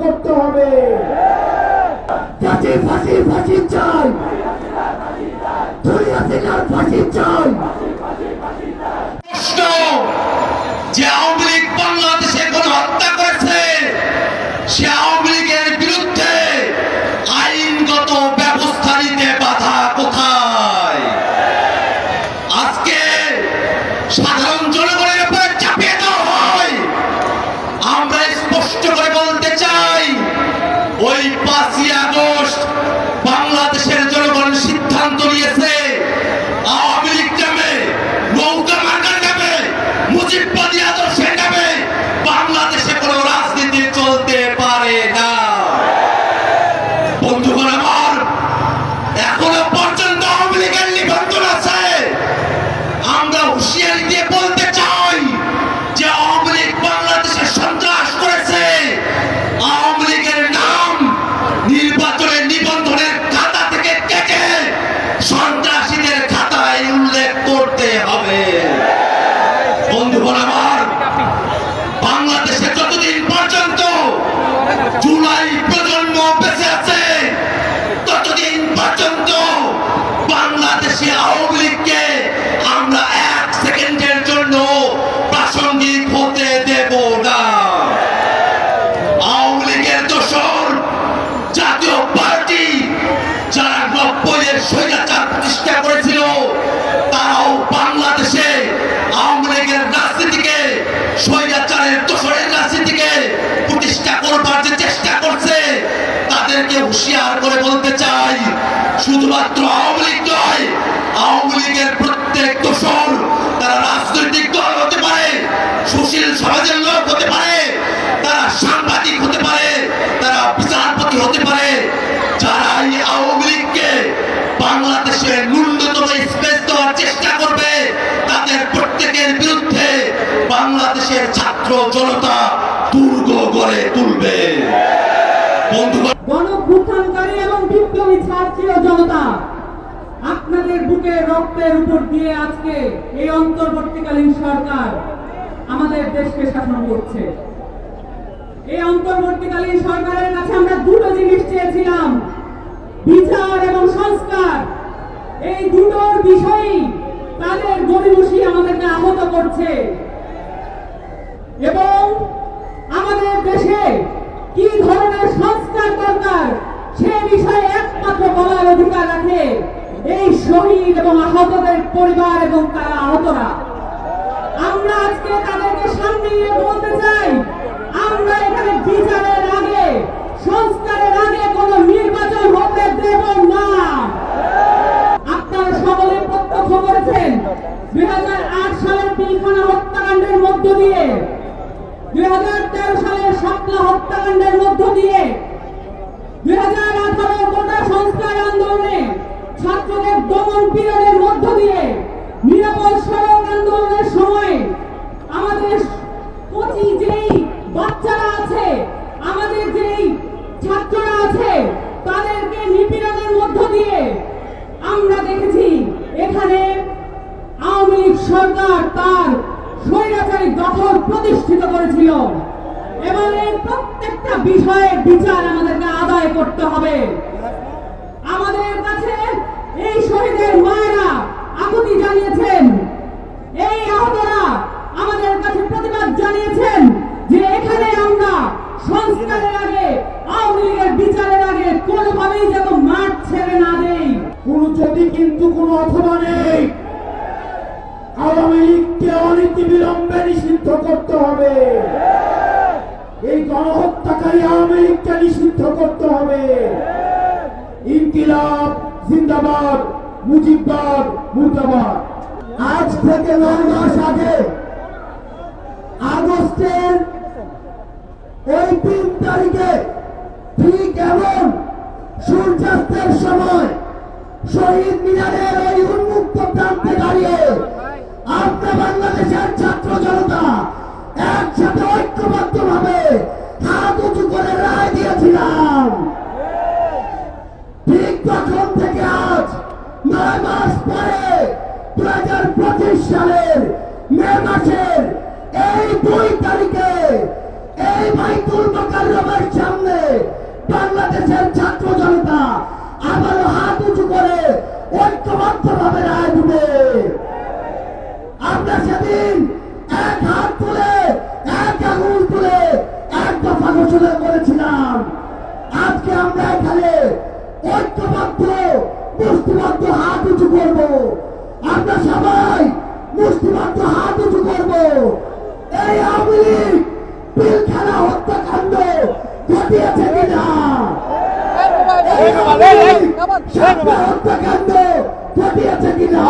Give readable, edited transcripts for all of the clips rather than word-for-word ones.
করতে হবে। ফাঁসি ফাঁসি ফাঁসি চাই, হাসিনার ফাঁসি চাই। প্রশ্ন যে আওয়ামী লীগ বাংলাদেশে কোন হত্যা করেছে, সে আওয়ামী লীগের বিরুদ্ধে আইনগত ব্যবস্থা নিতে বাধা কোথায়? আজকে সাধারণ জনগণের উপরে চাপিয়ে দেওয়া হয়। আমরা স্পষ্ট করে বলতে চাই, ওই 5ই আগস্ট বাংলাদেশের জনগণ সিদ্ধান্ত নিয়েছে আওয়ামী লীগ নামে, নৌকা মার্কার নামে, মুজিববাদী আদর্শের নামে বাংলাদেশে কোনো রাজনীতি চলতে পারে না। বন্ধুগণ আমার, এখনো পর্যন্ত আওয়ামী লীগের নিবন্ধন আছে। আমরা হুঁশিয়ারি দিয়ে বলতে চাই যে আওয়ামী লীগ বাংলাদেশে সন্ত্রাস করেছে। আওয়ামী লীগের নাম নির্বাচনের নিবন্ধনের খাতা থেকে কেটে সন্ত্রাসীদের খাতায় উল্লেখ করতে হবে। বন্ধুগণ আমার, বাংলাদেশে যতদিন পর্যন্ত জুলাই প্রজন্ম বেঁচে আছে, ততদিন পর্যন্ত বাংলাদেশে আওয়ামী লীগকে আমরা 1 সেকেন্ডের জন্য প্রাসঙ্গিক হতে দেব না। আওয়ামী লীগের দোসর জাতীয় পার্টি যারা 90-এর স্বৈরাচার প্রতিষ্ঠা করেছিল, তারাও বাংলাদেশে আওয়ামী লীগের রাজনীতিকে, স্বৈরাচারের দোসরের রাজনীতিকে প্রতিষ্ঠা করবার যে চেষ্টা করছে, তাদেরকে হুঁশিয়ার করে বলতে চাই, শুধুমাত্র আওয়ামী লীগ নয়, আওয়ামী লীগের প্রত্যেক দোসর তারা রাজনৈতিক দল হতে পারে, সুশীল সমাজের লোক হতে পারে, তারা সাংবাদিক হতে পারে, তারা বিচারপতি হতে পারে, যারা এই আওয়ামী লীগকে বাংলাদেশে ন্যূনতম স্পেস দেওয়ার চেষ্টা করবে, তাদের প্রত্যেকের বিরুদ্ধে বাংলাদেশের ছাত্র জনতা দুর্গ গড়ে তুলবে। বন্ধুগণ, গণঅভ্যুত্থানকারী এবং বিপ্লবী ছাত্র জনতা, আপনাদের বুকে রক্তের উপর দিয়ে আজকে এই অন্তর্বর্তীকালীন সরকার আমাদের দেশকে শাসন করছে। এই অন্তর্বর্তীকালীন সরকারের কাছে আমরা দুটো জিনিস চেয়েছিলাম, বিচার এবং সংস্কার। এই দুটোর বিষয়ই তাদের গরিমসি আমাদেরকে আহত করছে এবং আমাদের দেশে কি ধরনের সংস্কার দরকার সে বিষয়ে একমাত্র বলার অধিকার রাখে এই শহীদ এবং আহতদের পরিবার এবং তারা আহতরা। আমরা আজকে তাদেরকে সামনে নিয়ে বলতে চাই, আমরা এখানে বিচারের আগে, সংস্কারের আগে কোনো নির্বাচন হতে দেব না। আপনারা সকলে প্রত্যক্ষ করেছেন 2008 সালের পিলখানা হত্যাকাণ্ডের মধ্য দিয়ে, 2013 সালের শাপলা হত্যাকাণ্ডের মধ্য দিয়ে, 2018 কোটা সংস্কার আন্দোলনে ছাত্রদের দমন পীড়নের মধ্য দিয়ে, নিরাপদ সড়ক আন্দোলনের সময় আমাদের কচি যেই বাচ্চারা আছে, আমাদের যেই ছাত্ররা আছে, তাদেরকে নিপীড়নের মধ্য দিয়ে আমরা দেখেছি এখানে আওয়ামী লীগ সরকার তার স্বৈরাচারী দখল প্রতিষ্ঠিত করেছিল এবং এই প্রত্যেকটা বিষয়ের বিচার আমাদেরকে আদায় করতে হবে। আমাদের কাছে এই শহীদের মায়েরা আকুতি জানিয়েছেন, এই আহতরা আমাদের কাছে প্রতিবাদ জানিয়েছেন যে এখানে আমরা সংস্কারের আগে, আওয়ামী লীগের বিচারের আগে কোনোভাবেই যেন মাঠ ছেড়ে না দেই। কোনো যদি কিন্তু কোনো অথবা নেই, আওয়ামী লীগকে অনতিবিলম্বে নিষিদ্ধ করতে হবে। এই গণহত্যাকারী আওয়ামী লীগকে নিষিদ্ধ করতে হবে। ইনকিলাব জিন্দাবাদ, মুজিববাদ মুর্দাবাদ। আজ থেকে 9 মাস আগে আগস্টের ওই 3 তারিখে ঠিক এমন সূর্যাস্তের সময় শহীদ মিনারের ওই উন্মুক্ত প্রান্তে দাঁড়িয়ে আমরা বাংলাদেশের ছাত্র জনতা একসাথে ঐক্যবদ্ধভাবে হাত উঁচু করে রায় দিয়েছিলাম। ঠিক তখন থেকে আজ 9 মাস পরে 2025 সালের মে মাসের এই 2 তারিখে এই বাইতুল মোকাররমের সামনে ঐক্যবদ্ধভাবে রায় দিবে। আমরা সেদিন এক হাত তুলে এক আঙুল তুলে এক দফা ঘোষণা করেছিলাম। আজকে আমরা এখানে ঐক্যবদ্ধ মুষ্টিবদ্ধ হাত উঁচু করব। আমরা সবাই মুষ্টিবদ্ধ হাত উঁচু করব। এই আওয়ামী লীগ পিলখানা হত্যাকাণ্ড ঘটিয়েছে কিনা, হত্যাকাণ্ড ঘটিয়েছে কিনা,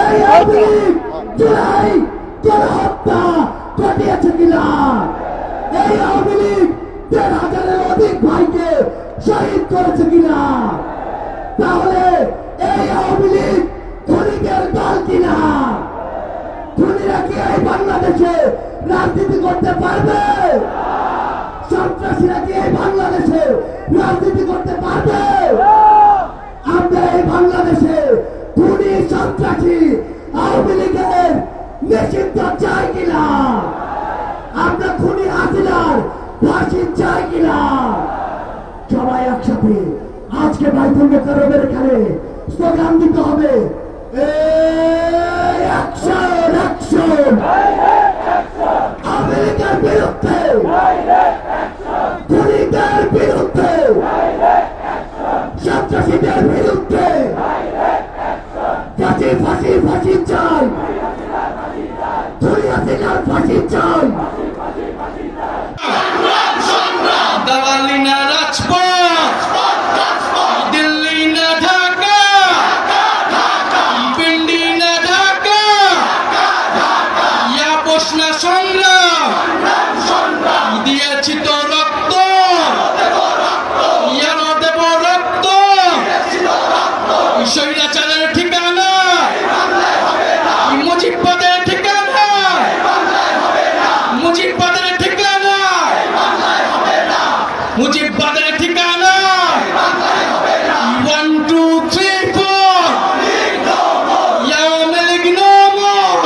এই আওয়ামী লীগ জুলাই গণহত্যা ঘটিয়েছে কিনা, এই আওয়ামী লীগ ১,৫০০-এর অধিক ভাইকে শহীদ করেছে কিনা, তাহলে এই আওয়ামী লীগ খুনিদের দল কিনা? খুনিরা কি এই বাংলাদেশে রাজনীতি করতে পারবে? সন্ত্রাসীরা কি এই বাংলাদেশে রাজনীতি করতে পারবে? আমরা এই বাংলাদেশে খুনি সন্ত্রাসী আওয়ামী লীগের নিষিদ্ধ চাই কিনা? আমরা খুনি হাসিনার ফাঁসি চাই কিনা? সবাই একসাথে আজকে বাইতুল মোকাররমের এখানে স্লোগান দিতে হবে, অ্যাকশন অ্যাকশন, আমেরিকার বিরুদ্ধে, খুনিদের বিরুদ্ধে, সন্ত্রাসীদের বিরুদ্ধে, ফাঁসি ফাঁসি ফাঁসি চাই, খুনি হাসিনার ফাঁসি চাই। দালালি না রাজপথ, দিল্লি না ঢাকা, পিন্ডি না ঢাকা, আপোষ না সংগ্রাম, দিয়েছি তো রক্ত, ইয়ারও দেব রক্ত, স্বৈরাচারের ঠিকানা, মুজিববাদের ঠিকানা, মুজিববাদের ঠিকানা, মুজিববাদের ঠিকানা। 1 2 3 4 Awami League no more,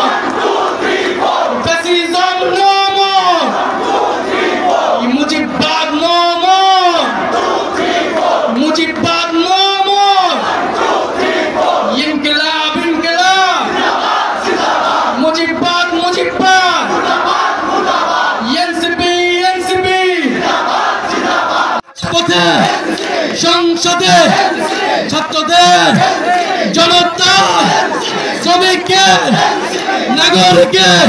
fascism no more, মুজিববাদ নো মোর, মুজিববাদ নো মোর, ইনকিলাব ইনকিলাব, মুজিববাদ মুজিববাদ, এনসিপি এনসিপি, পথে সংসদে ছাত্রদের, জনতা, শ্রমিকের, নাগরিকের